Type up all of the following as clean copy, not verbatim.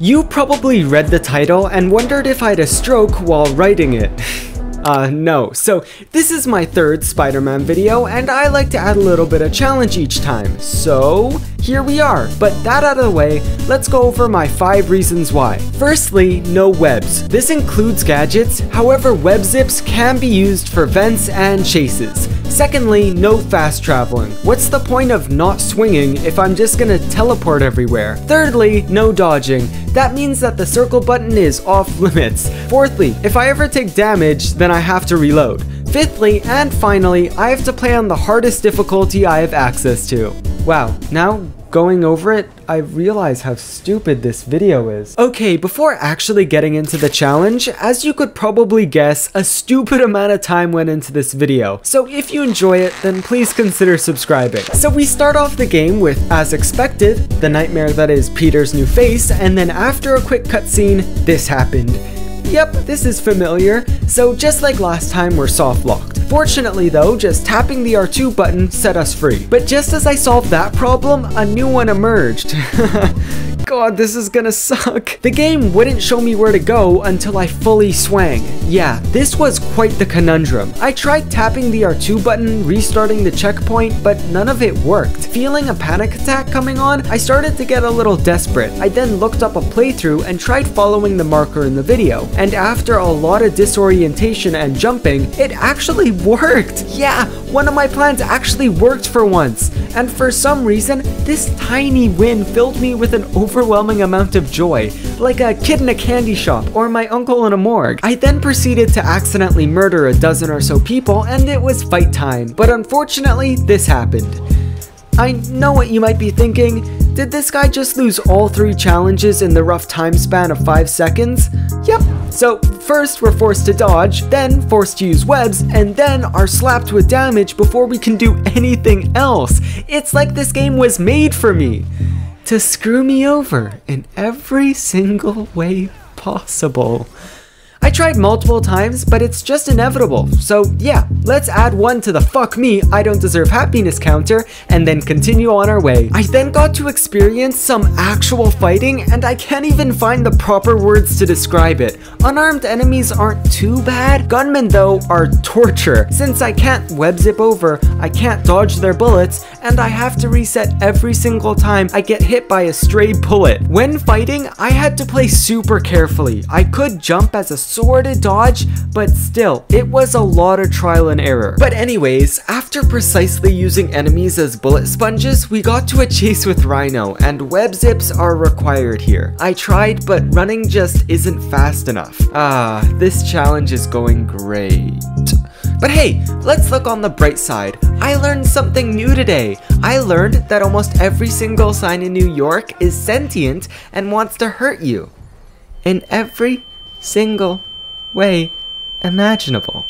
You probably read the title and wondered if I had a stroke while writing it. No. So this is my third Spider-Man video, and I like to add a little bit of challenge each time. So here we are. But that out of the way, let's go over my 5 reasons why. Firstly, no webs. This includes gadgets, however web zips can be used for vents and chases. Secondly, no fast traveling. What's the point of not swinging if I'm just gonna teleport everywhere? Thirdly, no dodging. That means that the circle button is off limits. Fourthly, if I ever take damage, then I have to reload. Fifthly, and finally, I have to play on the hardest difficulty I have access to. Wow, now going over it, I realize how stupid this video is. Okay, before actually getting into the challenge, as you could probably guess, a stupid amount of time went into this video. So if you enjoy it, then please consider subscribing. So we start off the game with, as expected, the nightmare that is Peter's new face, and then after a quick cutscene, this happened. Yep, this is familiar. So just like last time, we're soft locked. Fortunately though, just tapping the R2 button set us free. But just as I solved that problem, a new one emerged. God, this is gonna suck. The game wouldn't show me where to go until I fully swang. Yeah, this was quite the conundrum. I tried tapping the R2 button, restarting the checkpoint, but none of it worked. Feeling a panic attack coming on, I started to get a little desperate. I then looked up a playthrough and tried following the marker in the video. And after a lot of disorientation and jumping, it actually worked. Yeah, one of my plans actually worked for once. And for some reason, this tiny win filled me with an overwhelming amount of joy, like a kid in a candy shop or my uncle in a morgue. I then proceeded to accidentally murder a dozen or so people, and it was fight time. But unfortunately, this happened. I know what you might be thinking. Did this guy just lose all 3 challenges in the rough time span of 5 seconds? Yep. So first we're forced to dodge, then forced to use webs, and then are slapped with damage before we can do anything else. It's like this game was made for me. To screw me over in every single way possible. I tried multiple times, but it's just inevitable. So yeah, let's add 1 to the fuck me, I don't deserve happiness counter, and then continue on our way. I then got to experience some actual fighting, and I can't even find the proper words to describe it. Unarmed enemies aren't too bad. Gunmen though are torture. Since I can't web zip over, I can't dodge their bullets, and I have to reset every single time I get hit by a stray bullet. When fighting, I had to play super carefully. I could jump as a sort of dodge, but still, it was a lot of trial and error. But anyways, after precisely using enemies as bullet sponges, we got to a chase with Rhino, and web zips are required here. I tried, but running just isn't fast enough. This challenge is going great. But hey, let's look on the bright side. I learned something new today. I learned that almost every single sign in New York is sentient and wants to hurt you. In every single way imaginable.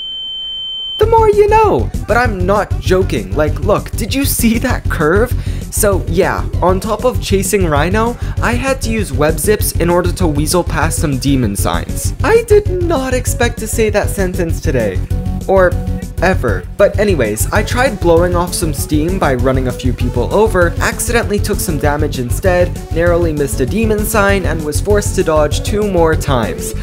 The more you know. But I'm not joking. Like, look, did you see that curve? So yeah, on top of chasing Rhino, I had to use web zips in order to weasel past some demon signs. I did not expect to say that sentence today. Or ever. But anyways, I tried blowing off some steam by running a few people over, accidentally took some damage instead, narrowly missed a demon sign, and was forced to dodge 2 more times.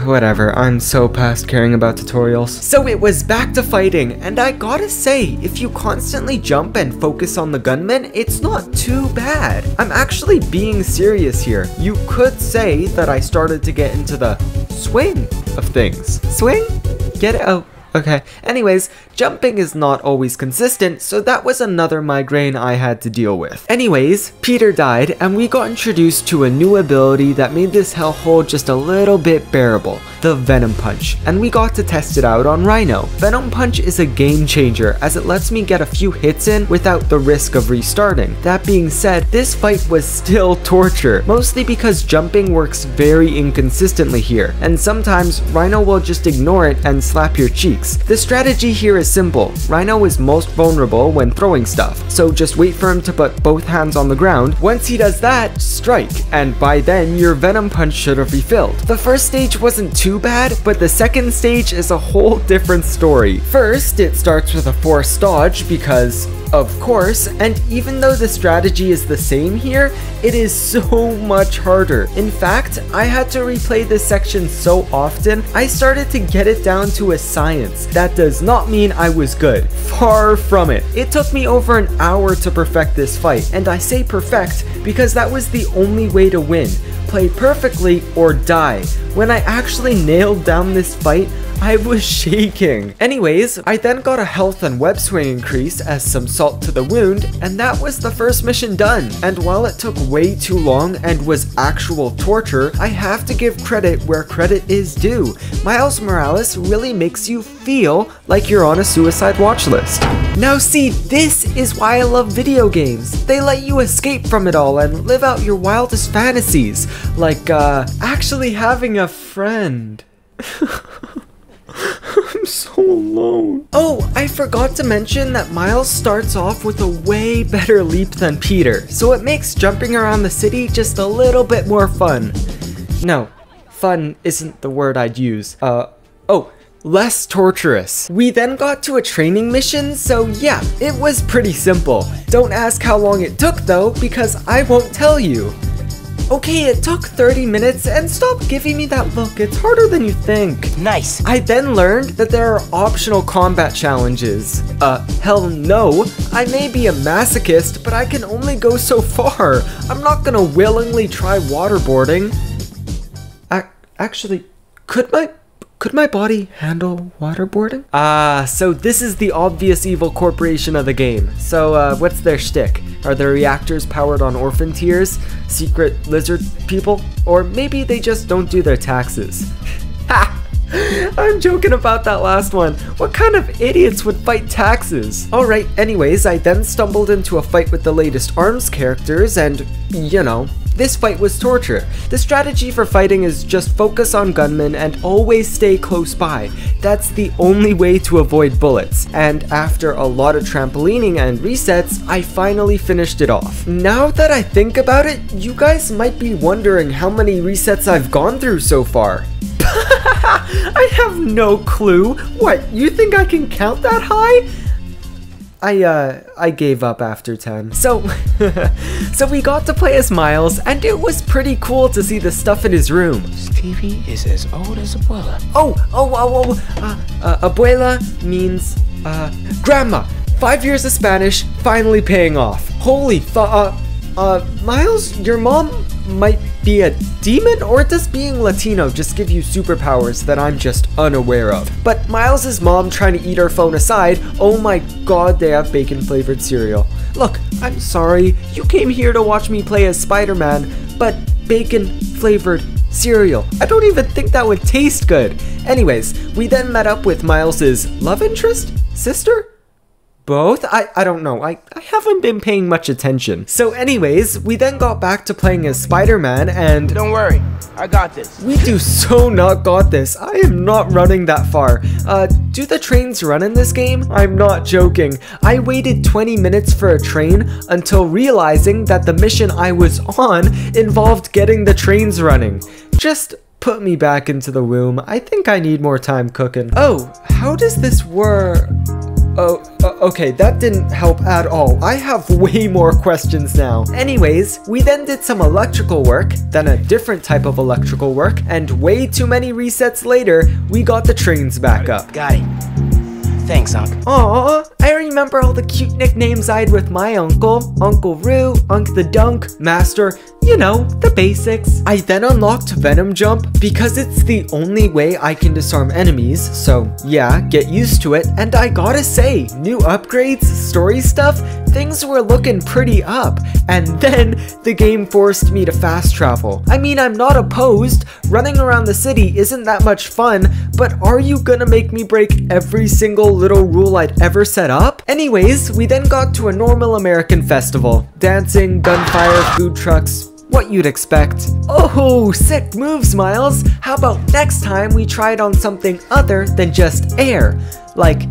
Whatever, I'm so past caring about tutorials. So it was back to fighting, and I gotta say, if you constantly jump and focus on the gunman, it's not too bad. I'm actually being serious here. You could say that I started to get into the swing of things. Swing? Get it? Oh, okay. Anyways, jumping is not always consistent, so that was another migraine I had to deal with. Anyways, Peter died, and we got introduced to a new ability that made this hellhole just a little bit bearable. The Venom Punch, and we got to test it out on Rhino. Venom Punch is a game changer, as it lets me get a few hits in without the risk of restarting. That being said, this fight was still torture, mostly because jumping works very inconsistently here, and sometimes Rhino will just ignore it and slap your cheeks. The strategy here is simple. Rhino is most vulnerable when throwing stuff, so just wait for him to put both hands on the ground. Once he does that, strike, and by then your Venom Punch should have refilled. The first stage wasn't too bad, but the second stage is a whole different story. First, it starts with a forced dodge because, of course, and even though the strategy is the same here, it is so much harder. In fact, I had to replay this section so often, I started to get it down to a science. That does not mean I was good. Far from it. It took me over an hour to perfect this fight, and I say perfect because that was the only way to win. Play perfectly or die. When I actually nailed down this fight, I was shaking. Anyways, I then got a health and web swing increase as some salt to the wound, and that was the first mission done. And while it took way too long and was actual torture, I have to give credit where credit is due. Miles Morales really makes you feel like you're on a suicide watch list. Now see, this is why I love video games. They let you escape from it all and live out your wildest fantasies, like actually having a friend. I'm so alone. Oh, I forgot to mention that Miles starts off with a way better leap than Peter, so it makes jumping around the city just a little bit more fun. No, fun isn't the word I'd use. Less torturous. We then got to a training mission, so yeah, it was pretty simple. Don't ask how long it took though, because I won't tell you. Okay, it took 30 minutes, and stop giving me that look, it's harder than you think. Nice. I then learned that there are optional combat challenges. Hell no. I may be a masochist, but I can only go so far. I'm not gonna willingly try waterboarding. Actually, could my body handle waterboarding? So this is the obvious evil corporation of the game. So, what's their shtick? Are their reactors powered on orphan tears? Secret lizard people? Or maybe they just don't do their taxes? Ha! I'm joking about that last one. What kind of idiots would fight taxes? Alright, anyways, I then stumbled into a fight with the latest ARMS characters and, you know, this fight was torture. The strategy for fighting is just focus on gunmen and always stay close by. That's the only way to avoid bullets. And after a lot of trampolining and resets, I finally finished it off. Now that I think about it, you guys might be wondering how many resets I've gone through so far. I have no clue. What, you think I can count that high? I gave up after 10. So we got to play as Miles, and it was pretty cool to see the stuff in his room. Stevie is as old as Abuela. Abuela means, grandma. 5 years of Spanish, finally paying off. Holy Miles, your mom might be a demon, or does being Latino just give you superpowers that I'm just unaware of? But Miles's mom trying to eat her phone aside, oh my god, they have bacon flavored cereal. Look, I'm sorry, you came here to watch me play as Spider-Man, but bacon flavored cereal. I don't even think that would taste good. Anyways, we then met up with Miles's love interest? Sister? Both? I don't know. I haven't been paying much attention. So anyways, we then got back to playing as Spider-Man and... Don't worry, I got this. We do so not got this. I am not running that far. Do the trains run in this game? I'm not joking. I waited 20 minutes for a train until realizing that the mission I was on involved getting the trains running. Just put me back into the womb. I think I need more time cooking. Oh, how does this work? Oh, okay, that didn't help at all. I have way more questions now. Anyways, we then did some electrical work, then a different type of electrical work, and way too many resets later, we got the trains back up. Got it. Thanks, Unc. Aw, I remember all the cute nicknames I had with my uncle. Uncle Roo, Unc the Dunk, Master, you know, the basics. I then unlocked Venom Jump because it's the only way I can disarm enemies, so yeah, get used to it. And I gotta say, new upgrades, story stuff, things were looking pretty up. And then the game forced me to fast travel. I mean, I'm not opposed. Running around the city isn't that much fun, but are you gonna make me break every single little rule I'd ever set up? Anyways, we then got to a normal American festival. Dancing, gunfire, food trucks, what you'd expect. Oh, sick moves, Miles. How about next time we try it on something other than just air? Like,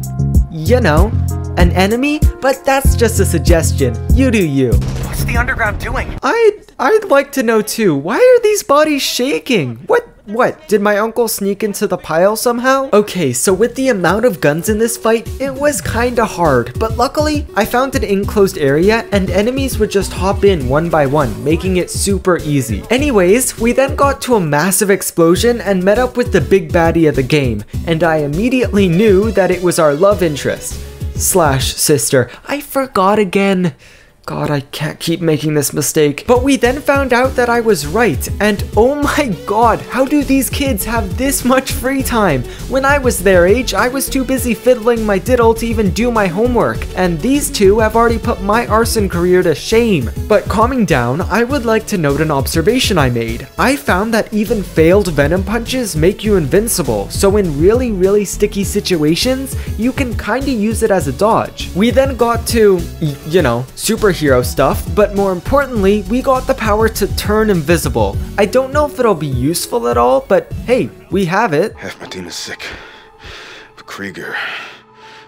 you know, an enemy? But that's just a suggestion. You do you. What's the underground doing? I'd like to know too. Why are these bodies shaking? What, did my uncle sneak into the pile somehow? Okay, so with the amount of guns in this fight, it was kinda hard, but luckily, I found an enclosed area and enemies would just hop in one by one, making it super easy. Anyways, we then got to a massive explosion and met up with the big baddie of the game, and I immediately knew that it was our love interest. Slash sister. I forgot again. God, I can't keep making this mistake. But we then found out that I was right, and oh my god, how do these kids have this much free time? When I was their age, I was too busy fiddling my diddle to even do my homework, and these two have already put my arson career to shame. But calming down, I would like to note an observation I made. I found that even failed venom punches make you invincible, so in really sticky situations, you can kinda use it as a dodge. We then got to, you know, superhero stuff, but more importantly, we got the power to turn invisible. I don't know if it'll be useful at all, but hey, we have it. Half my team is sick, but Krieger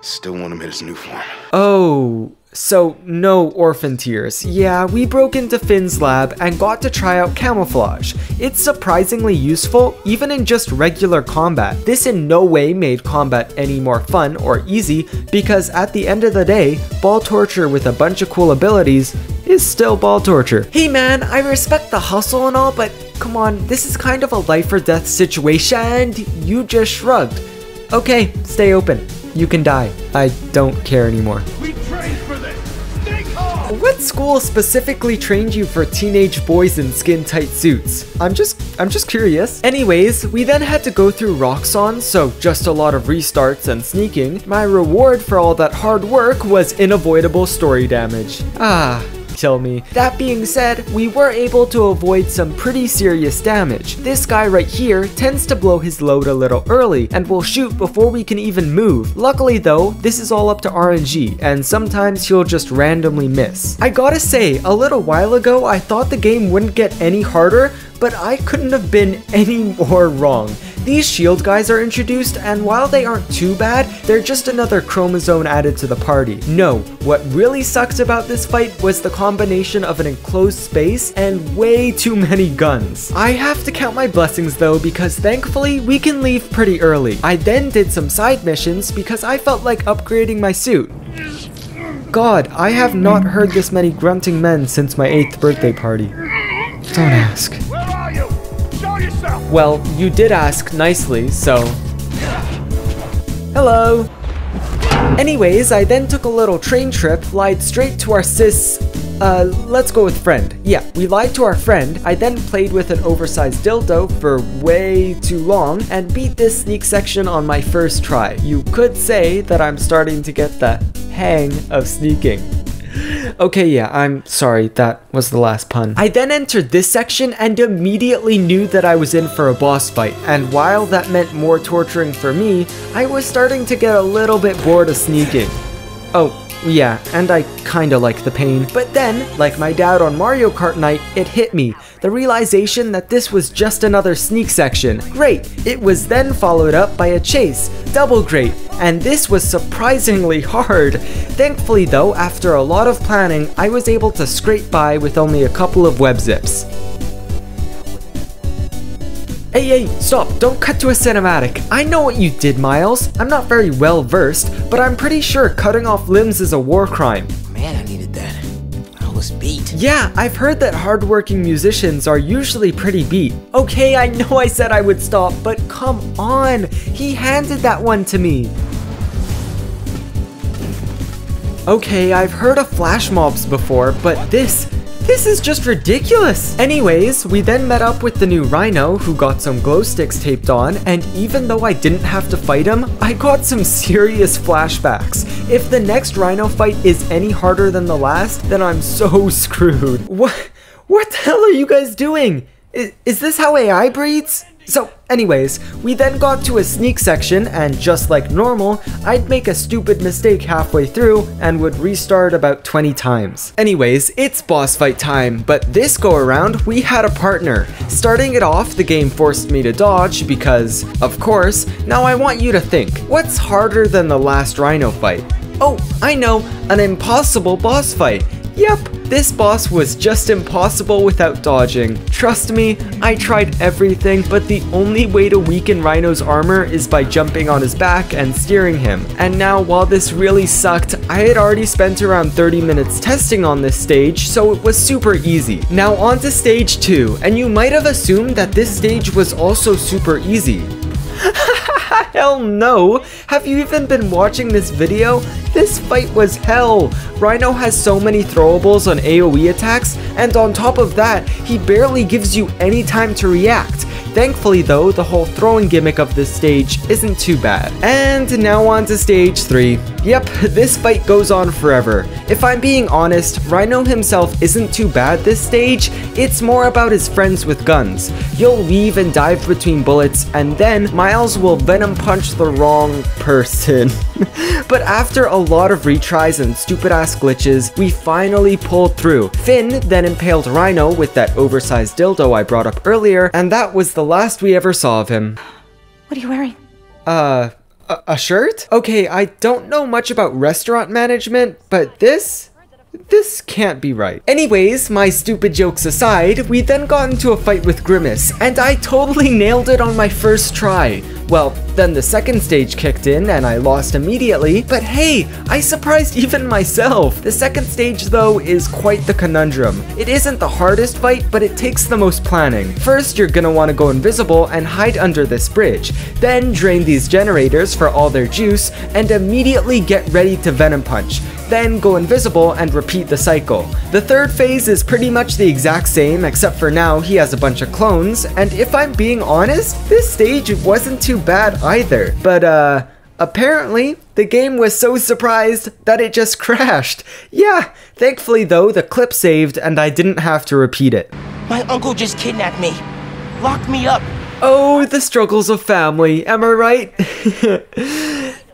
still want him in his new form. Oh, so no orphan tears. Yeah, we broke into Finn's lab and got to try out camouflage. It's surprisingly useful, even in just regular combat. This in no way made combat any more fun or easy, because at the end of the day, ball torture with a bunch of cool abilities is still ball torture. Hey man, I respect the hustle and all, but come on, this is kind of a life or death situation, and you just shrugged. Okay, stay open. You can die. I don't care anymore. We trained for this! Stay calm! What school specifically trained you for teenage boys in skin-tight suits? I'm just curious. Anyways, we then had to go through Roxxon, so just a lot of restarts and sneaking. My reward for all that hard work was unavoidable story damage. Kill me. That being said, we were able to avoid some pretty serious damage. This guy right here tends to blow his load a little early and will shoot before we can even move. Luckily though, this is all up to RNG, and sometimes he'll just randomly miss. I gotta say, a little while ago I thought the game wouldn't get any harder, but I couldn't have been any more wrong. These shield guys are introduced, and while they aren't too bad, they're just another chromosome added to the party. No, what really sucks about this fight was the combination of an enclosed space and way too many guns. I have to count my blessings though, because thankfully we can leave pretty early. I then did some side missions because I felt like upgrading my suit. God, I have not heard this many grunting men since my 8th birthday party. Don't ask. Where are you? Show yourself! Well, you did ask nicely, so... Hello! Anyways, I then took a little train trip, lied straight to our let's go with friend. Yeah, we lied to our friend. I then played with an oversized dildo for way too long and beat this sneak section on my first try. You could say that I'm starting to get the hang of sneaking. Okay, yeah, I'm sorry, that was the last pun. I then entered this section and immediately knew that I was in for a boss fight, and while that meant more torturing for me, I was starting to get a little bit bored of sneaking. Oh, yeah, and I kinda like the pain. But then, like my dad on Mario Kart night, it hit me. The realization that this was just another sneak section. Great! It was then followed up by a chase. Double great! And this was surprisingly hard. Thankfully though, after a lot of planning, I was able to scrape by with only a couple of web zips. Hey, stop, don't cut to a cinematic. I know what you did, Miles. I'm not very well versed, but I'm pretty sure cutting off limbs is a war crime. Man, I needed that. I was beat. Yeah, I've heard that hardworking musicians are usually pretty beat. Okay, I know I said I would stop, but come on. He handed that one to me. Okay, I've heard of flash mobs before, but this is just ridiculous! Anyways, we then met up with the new Rhino, who got some glow sticks taped on, and even though I didn't have to fight him, I got some serious flashbacks. If the next Rhino fight is any harder than the last, then I'm so screwed. What the hell are you guys doing? Is this how AI breeds? So anyways, we then got to a sneak section, and just like normal, I'd make a stupid mistake halfway through and would restart about 20 times. Anyways, it's boss fight time, but this go around, we had a partner. Starting it off, the game forced me to dodge because, of course, now I want you to think, what's harder than the last Rhino fight? Oh, I know, an impossible boss fight. Yep, this boss was just impossible without dodging. Trust me, I tried everything, but the only way to weaken Rhino's armor is by jumping on his back and steering him. And now, while this really sucked, I had already spent around 30 minutes testing on this stage, so it was super easy. Now on to stage 2, and you might have assumed that this stage was also super easy. Hell no! Have you even been watching this video? This fight was hell! Rhino has so many throwables on AoE attacks, and on top of that, he barely gives you any time to react. Thankfully though, the whole throwing gimmick of this stage isn't too bad. And now on to stage 3. Yep, this fight goes on forever. If I'm being honest, Rhino himself isn't too bad this stage, it's more about his friends with guns. You'll weave and dive between bullets, and then Miles will venom punch the wrong person. But after a lot of retries and stupid ass glitches, we finally pulled through. Finn then impaled Rhino with that oversized dildo I brought up earlier, and that was the last we ever saw of him. What are you wearing? A shirt? Okay, I don't know much about restaurant management, but this can't be right. Anyways, my stupid jokes aside, we then got into a fight with Grimace, and I totally nailed it on my first try. Well, then the second stage kicked in and I lost immediately, but hey, I surprised even myself. The second stage though is quite the conundrum. It isn't the hardest fight, but it takes the most planning. First, you're gonna want to go invisible and hide under this bridge, then drain these generators for all their juice, and immediately get ready to venom punch. Then go invisible and repeat the cycle. The third phase is pretty much the exact same, except for now he has a bunch of clones, and if I'm being honest, this stage wasn't too bad either. But apparently, the game was so surprised that it just crashed. Yeah, thankfully though, the clip saved and I didn't have to repeat it. My uncle just kidnapped me. Locked me up. Oh, the struggles of family, am I right?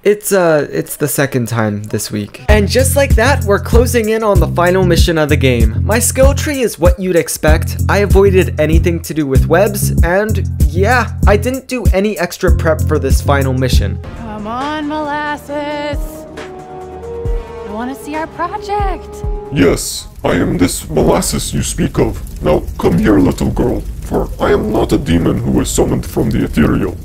It's the second time this week. And just like that, we're closing in on the final mission of the game. My skill tree is what you'd expect. I avoided anything to do with webs, and yeah, I didn't do any extra prep for this final mission. Come on, Molasses. I want to see our project. Yes, I am this Molasses you speak of. Now come here, little girl, for I am not a demon who was summoned from the ethereal.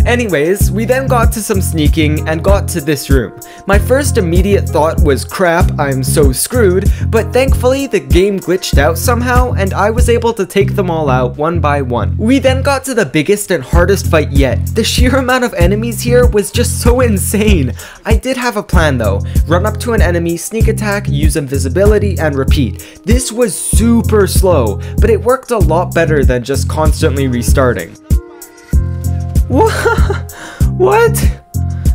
Anyways, we then got to some sneaking and got to this room. My first immediate thought was crap, I'm so screwed, but thankfully the game glitched out somehow and I was able to take them all out one by one. We then got to the biggest and hardest fight yet. The sheer amount of enemies here was just so insane. I did have a plan though. Run up to an enemy, sneak attack, use invisibility, and repeat. This was super slow, but it worked a lot better than just constantly restarting. What?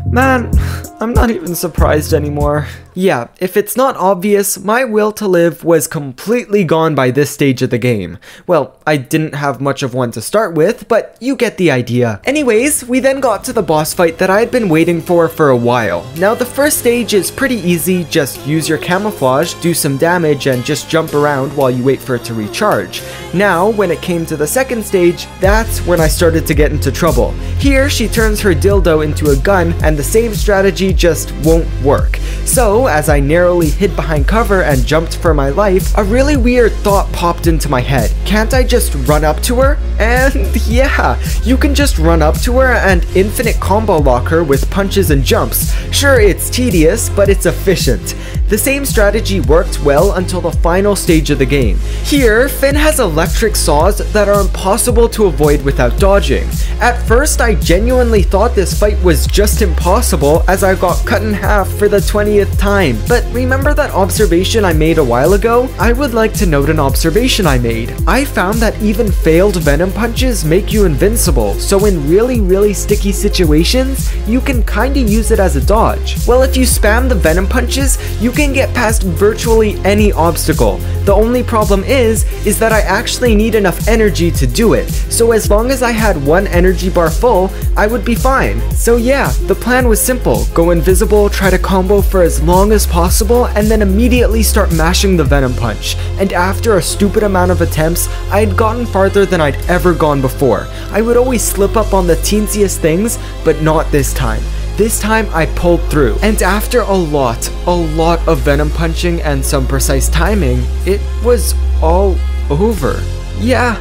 Man, I'm not even surprised anymore. Yeah, if it's not obvious, my will to live was completely gone by this stage of the game. Well, I didn't have much of one to start with, but you get the idea. Anyways, we then got to the boss fight that I had been waiting for a while. Now the first stage is pretty easy, just use your camouflage, do some damage, and just jump around while you wait for it to recharge. Now, when it came to the second stage, that's when I started to get into trouble. Here, she turns her dildo into a gun, and the same strategy just won't work. So, as I narrowly hid behind cover and jumped for my life, a really weird thought popped into my head. Can't I just run up to her? And yeah, you can just run up to her and infinite combo lock her with punches and jumps. Sure, it's tedious, but it's efficient. The same strategy worked well until the final stage of the game. Here, Finn has electric saws that are impossible to avoid without dodging. At first, I genuinely thought this fight was just impossible as I got cut in half for the 20th time. But remember that observation I made a while ago? I would like to note an observation I made. I found that even failed venom punches make you invincible, so in really sticky situations, you can kinda use it as a dodge. Well, if you spam the venom punches, you can get past virtually any obstacle. The only problem is that I actually need enough energy to do it, so as long as I had one energy bar full, I would be fine. So yeah, the plan was simple. Go invisible, try to combo for as long as possible, and then immediately start mashing the venom punch. And after a stupid amount of attempts, I had gotten farther than I'd ever gone before. I would always slip up on the teensiest things, but not this time. this time I pulled through. And after a lot of venom punching and some precise timing, it was all over. Yeah,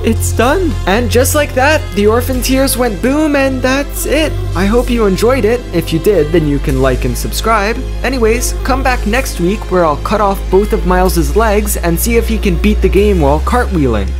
it's done. And just like that, the orphan tears went boom, and that's it. I hope you enjoyed it. If you did, then you can like and subscribe. Anyways, come back next week where I'll cut off both of Miles's legs and see if he can beat the game while cartwheeling.